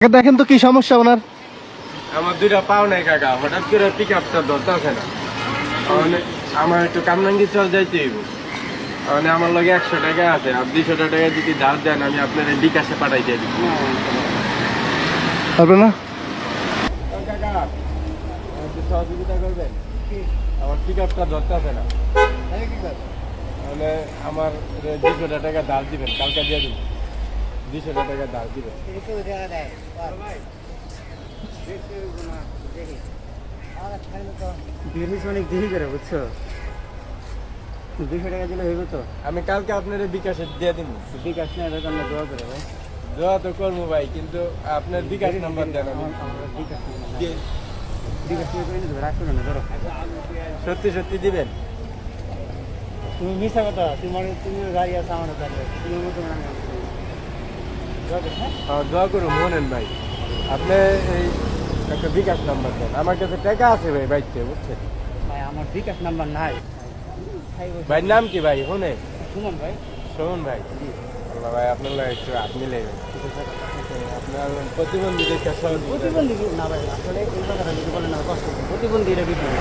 দেখেন তো কি সমস্যা ওনার। আমার দুইটা পাও নাই কাকা, হঠাৎ করে পিক আপটা ধরতে আছে না। আমার একটু কামরাঙ্গি চল যাইতে হইব। মানে আমার লগে 100 টাকা আছে, আর 200 টাকা যদি ধার দেন আমি আপনার বিকাশে পাঠাই দিয়ে দিব। পারবে না? কাকা একটু সহযোগিতা করবেন, আমার পিক আপটা ধরতে আছে না। মানে আমার 200 টাকা ধার দিবেন, কালকে দিয়ে দিন। 200 টাকা ধার দিবেন। অনেক দেরি করে বুঝছো, 200 টাকা দিলে হইব তো। আমি কালকে আপনার বিকাশে দিয়ে দিন। বিকাশ নেওয়ার দোকানে দোয়া করে ভাই। দোয়া তো করবো ভাই, কিন্তু আপনার বিকাশ নাম্বার দেন। আমি বিকাশ বিকাশ করে নিতে রাখছো না, ধরো সত্যি সত্যি দিবেন? তুমি মিশা কথা, তুমি গাড়ি আছে আমার কাছে, তুমি মতো দোয়া করুন মোহনেন ভাই। আপনি এই একটা বিকাশ নাম্বার দেন, আমার কাছে টাকা আছে ভাই বাইকতে, বুঝছেন ভাই? আমার বিকাশ নাম্বার নাই ভাই। নাম কি ভাই? হোনে সুমন ভাই। শোন ভাই, আল্লাহ ভাই আপনার লাগে একটু হাত মিলে আপনার প্রতিবন্ধী দেখে প্রতিবন্ধী না ভাই, আসলে এই কথাটা যদি বলেন না কষ্ট হবে। প্রতিবন্ধীরা বিষয়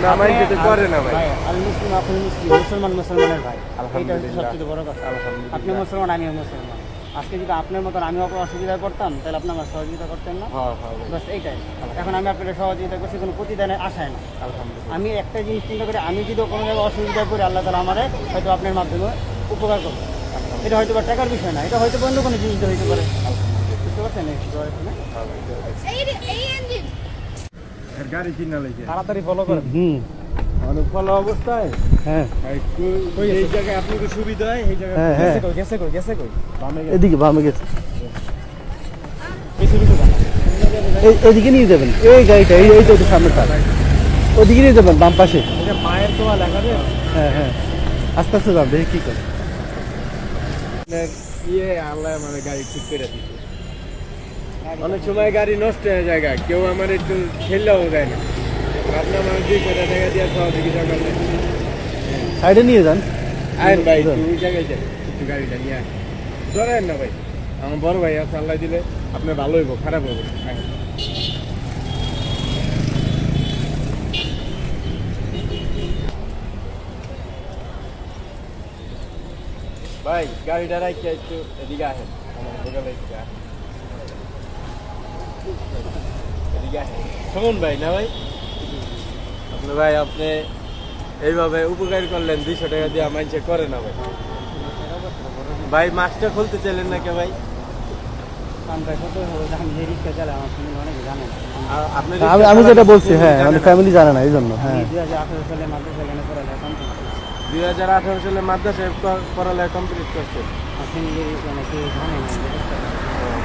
না, আমার কিছু করে না ভাই। আল মুসলিম আপনি মুসলিম, মুসলমান মুসলমানের ভাই। এটা হচ্ছে আলহামদুলিল্লাহ। সবচেয়ে বড় কথা। আলহামদুলিল্লাহ। আপনি মুসলমান, আমিও মুসলমান। আজকে যদি আপনার মতন আমিও অসুবিধা করতাম, তাহলে আপনি আমার সহযোগিতা করতেন না। হ্যাঁ হ্যাঁ ভাই। বাস এইটাই। এখন আমি আপনাদের সহযোগিতা করছি, কোনো প্রতিদানের আশায় না। আলহামদুলিল্লাহ। আমি একটা জিনিস চিন্তা করি, আমি যদি কোনো জায়গায় অসুবিধা করি, আল্লাহ তালা আমার হয়তো আপনার মাধ্যমে উপকার করবে। এটা হয়তো বা টাকার বিষয় না, এটা হয়তো অন্য কোনো জিনিস হইতে পারে। বুঝতে পারছেন? গাড়ি কিনা লেগে তাড়াতাড়ি ফলো করেন। অনেক ভালো অবস্থায়। হ্যাঁ, একটু এই জায়গায় আপনাকে সুবিধা হয়, এই জায়গায় হ্যাঁ, হ্যাঁ। গেছে কই বামে এদিকে বামে গেছে, কিছু কিছু এদিকে নিয়ে যাবেন। এই গাড়িটা এই তো সামনে তার, ওদিকে নিয়ে যাবেন বাম পাশে। এটা মায়ের তো লেখা দেন। হ্যাঁ হ্যাঁ, আস্তে আস্তে যান, দেখি কি করে। আল্লাহ মানে গাড়ি ঠিক করে দিচ্ছে। অনেক সময় গাড়ি নষ্ট হয়ে যায়, কেউ আমার একটু ঠেললেও দেয় না। আপনার আমার 200 টাকা দিয়ে সহযোগিতা করলেন। সাইডে নিয়ে যান। আইন ভাই, তুই জায়গায় যান, একটু গাড়িটা নিয়ে আয়। ধরেন না ভাই, আমার বড় ভাই আছে, আল্লাহ দিলে আপনার ভালো হইব, খারাপ হইব। ভাই গাড়িটা রাখতে একটু এদিকে আসেন, আমার বগলে একটু আসেন। এদিকে আসেন। শুনুন ভাই, না ভাই আপনি ভাই, আপনি এইভাবে উপকার করলেন, 200 টাকা দিয়ে মাইনসে করে না ভাই। ভাই মাছটা খুলতে চাইলেন না কে ভাই? আমি যেটা বলছি, হ্যাঁ, মানে ফ্যামিলি জানে না, এই জন্য। হ্যাঁ, 2018 সালে মাদ্রাসায় পড়ালেখা কমপ্লিট করছে।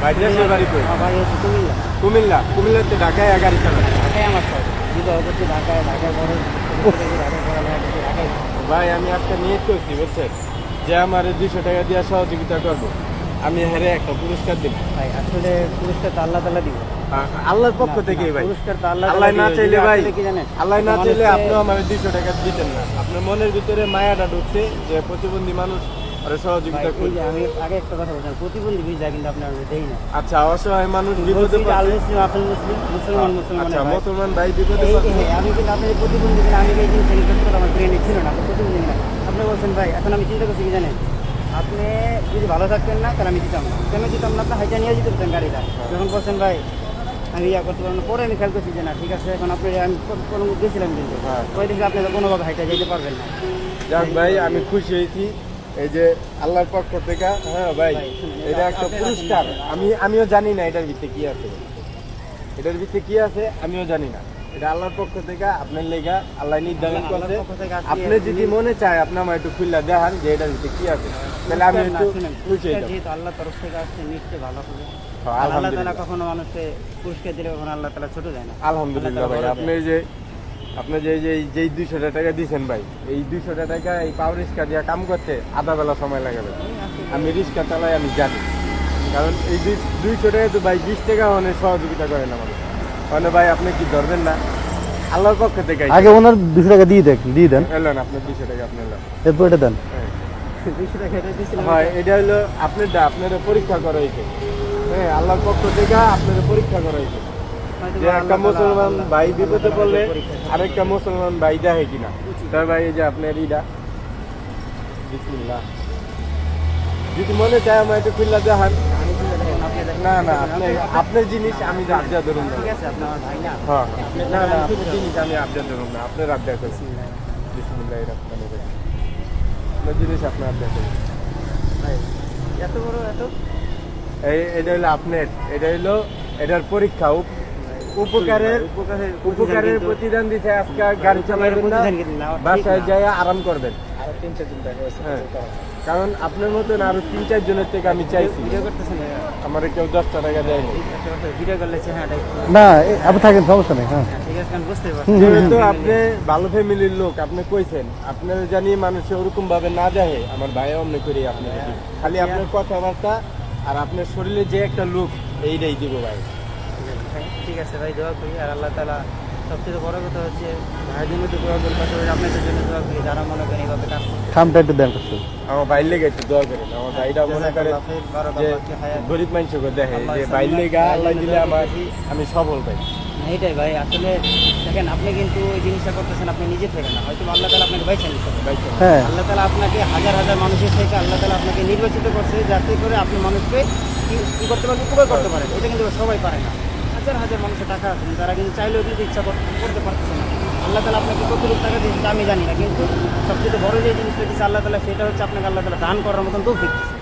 ভাই দেশের বাড়ি কই? কুমিল্লা। কুমিল্লাতে ঢাকায় গাড়ি চালায় ভাই। আমি আজকে নিয়ত করছি, বুঝছেন, যে আমার 200 টাকা দিয়ে সহযোগিতা করবো, আমি হেরে একটা পুরস্কার দিব। ভাই আসলে পুরস্কার তো আল্লাহ তাআলা দিবে, আল্লাহর পক্ষ থেকে ভাই। পুরস্কার তো আল্লাহ আল্লাহ না চাইলে ভাই, কি জানেন, আল্লাহ না চাইলে আপনিও আমার 200 টাকা দিতেন না। আপনার মনের ভিতরে মায়াটা ঢুকছে যে প্রতিবন্ধী মানুষ আর সহযোগিতা এই করি। যে আমি আগে একটা কথা বলছিলাম, প্রতিবন্ধী ভিসা কিন্তু আপনার দেই না। আচ্ছা, অসহায় মানুষ বিপদে আল পড়ছে। মুসলিম আপনি মুসলিম, মুসলমান মুসলমান। আচ্ছা, মুসলমান ভাই বিপদে পড়ছে। আমি কিন্তু আপনার প্রতিবন্ধী কিনা, আমি এই জিনিসটা রিকোয়েস্ট করে আমার ব্রেনে ছিল না, আপনি প্রতিবন্ধী কিনা। আপনি বলছেন ভাই, এখন আমি চিন্তা করছি কি জানেন, আপনি যদি ভালো থাকতেন না তাহলে আমি দিতাম না। কেন দিতাম না? আপনার হাইটা নিয়ে যেতে পারতেন গাড়িটা। যখন বলছেন ভাই আমি ইয়া করতে পারবো না, পরে আমি খেয়াল করছি যে না ঠিক আছে, এখন আপনি আমি কোনো গেছিলাম কিন্তু ওই দেখে আপনি কোনোভাবে হাইটা যেতে পারবেন না। যাক ভাই, আমি খুশি হয়েছি এই যে আল্লাহর পক্ষ থেকে। হ্যাঁ ভাই, এটা একটা পুরস্কার। আমিও জানি না এটার ভিতরে কি আছে, এটার ভিতরে কি আছে আমিও জানি না। এটা আল্লাহর পক্ষ থেকে আপনার লেগা আল্লাহ নির্ধারণ করছে। আপনি যদি মনে চায় আপনি আমার একটু খুললা দেখান যে এটার ভিতরে কি আছে, তাহলে আমি একটু খুশি হয়ে যাবো। যেহেতু আল্লাহ তরফ থেকে আসছে, নিশ্চয়ই ভালো হবে। হ্যাঁ, আল্লাহ তাআলা আলহামদুলিল্লাহ। কখনো মানুষকে পুরস্কার দিলে কখনো আল্লাহ তাআলা ছোট যায় না। আলহামদুলিল্লাহ ভাই, আপনি যেই 200 টাকা দিয়েছেন ভাই, এই 200 টাকা এই পাওয়ার রিক্সা দিয়ে কাম করতে আধা বেলা সময় লাগাবে। আমি রিক্সা চালাই, আমি জানি, কারণ এই 200 টাকা তো ভাই 20 টাকা অনেক সহযোগিতা করেন আমাদের। মানে ভাই আপনি কি ধরবেন না? আল্লাহর পক্ষ থেকে আগে ওনার 200 টাকা দিয়ে দেন, এলেন আপনার 200 টাকা আপনি এলেন। এরপর এটা দেন। 200 টাকা এটা দিয়েছিলাম। হয়, এটা হলো আপনার পরীক্ষা করা হয়েছে। হ্যাঁ আল্লাহর পক্ষ থেকে আপনাদের পরীক্ষা করা হয়েছে যে একটা মুসলমান ভাই বিপদে পড়লে আরেকটা মুসলমান ভাই দেখে কিনা তার ভাই এই যে আপনার ইটা বিসমিল্লাহ যদি মনে চায় আমার একটু খুললা দেখান না না আপনি আপনার জিনিস আমি আবজা ধরুন না ঠিক আছে আপনি আমার ভাই না হ্যাঁ না না আপনার জিনিস আমি আবজা ধরুন না আপনার আবজা করছি বিসমিল্লাহির রহমানির রহিম আপনার জিনিস আপনার আবজা করছি ভাই এত বড় এত এটা হলো আপনার এটা হলো এটার পরীক্ষা উপকারের প্রতিদান দিতে আজকে গাড়ি চালাবেন না বাসায় যায় আরাম করবেন আর 3-4 দিন দেখা হয়েছে হ্যাঁ কারণ আপনার মতন আরো 3-4 জনের থেকে আমি চাইছি ভিডিও করতেছেন আমার কেউ 10 টাকা দেয়নি ভিডিও করলে চেহারাটা না আপনি থাকেন সমস্যা নেই হ্যাঁ ঠিক আছে আমি বুঝতে পারছি যেহেতু আপনি ভালো ফ্যামিলির লোক আপনি কইছেন আপনার জানি মানুষে ওরকম ভাবে না যায় আমার ভাই অন্য করে আপনার খালি আপনার কথাবার্তা আর আপনার শরীরে যে একটা লুক এইটাই দিব ভাই ঠিক আছে ভাই দোয়া করি আর আল্লাহ তাআলা সবচেয়ে বড় কথা হচ্ছে ভাইয়ের জন্য তো দোয়া করি পাশাপাশি আপনাদের জন্য দোয়া করি যারা মনে করেন এইভাবে কাজ করতে খামটা একটু দেন করতে আমার বাইর লেগে একটু দোয়া করেন আমার ভাইটা মনে করে যে গরিব মানুষকে দেখে যে বাইর লেগা আল্লাহ দিলে আমি সফল পাই এইটাই ভাই আসলে দেখেন আপনি কিন্তু ওই জিনিসটা করতেছেন আপনি নিজে থেকে না হয়তো আল্লাহ তাআলা আপনাকে বাইছে নিতে হ্যাঁ আল্লাহ তাআলা আপনাকে হাজার হাজার মানুষের থেকে আল্লাহ তাআলা আপনাকে নির্বাচিত করছে যাতে করে আপনি মানুষকে কি করতে পারেন উপকার করতে পারেন এটা কিন্তু সবাই পারে না হাজার হাজার মানুষের টাকা আছেন তারা কিন্তু চাইলেও কিন্তু ইচ্ছা করতে পারতেছে না আল্লাহ তাআলা আপনাকে কতটুকু টাকা দিয়েছে আমি জানি না কিন্তু সবচেয়ে বড় যে জিনিসটা দিচ্ছে আল্লাহ তাআলা সেটা হচ্ছে আপনাকে আল্লাহ তাআলা দান করার মতন তৌফিক দিচ্ছে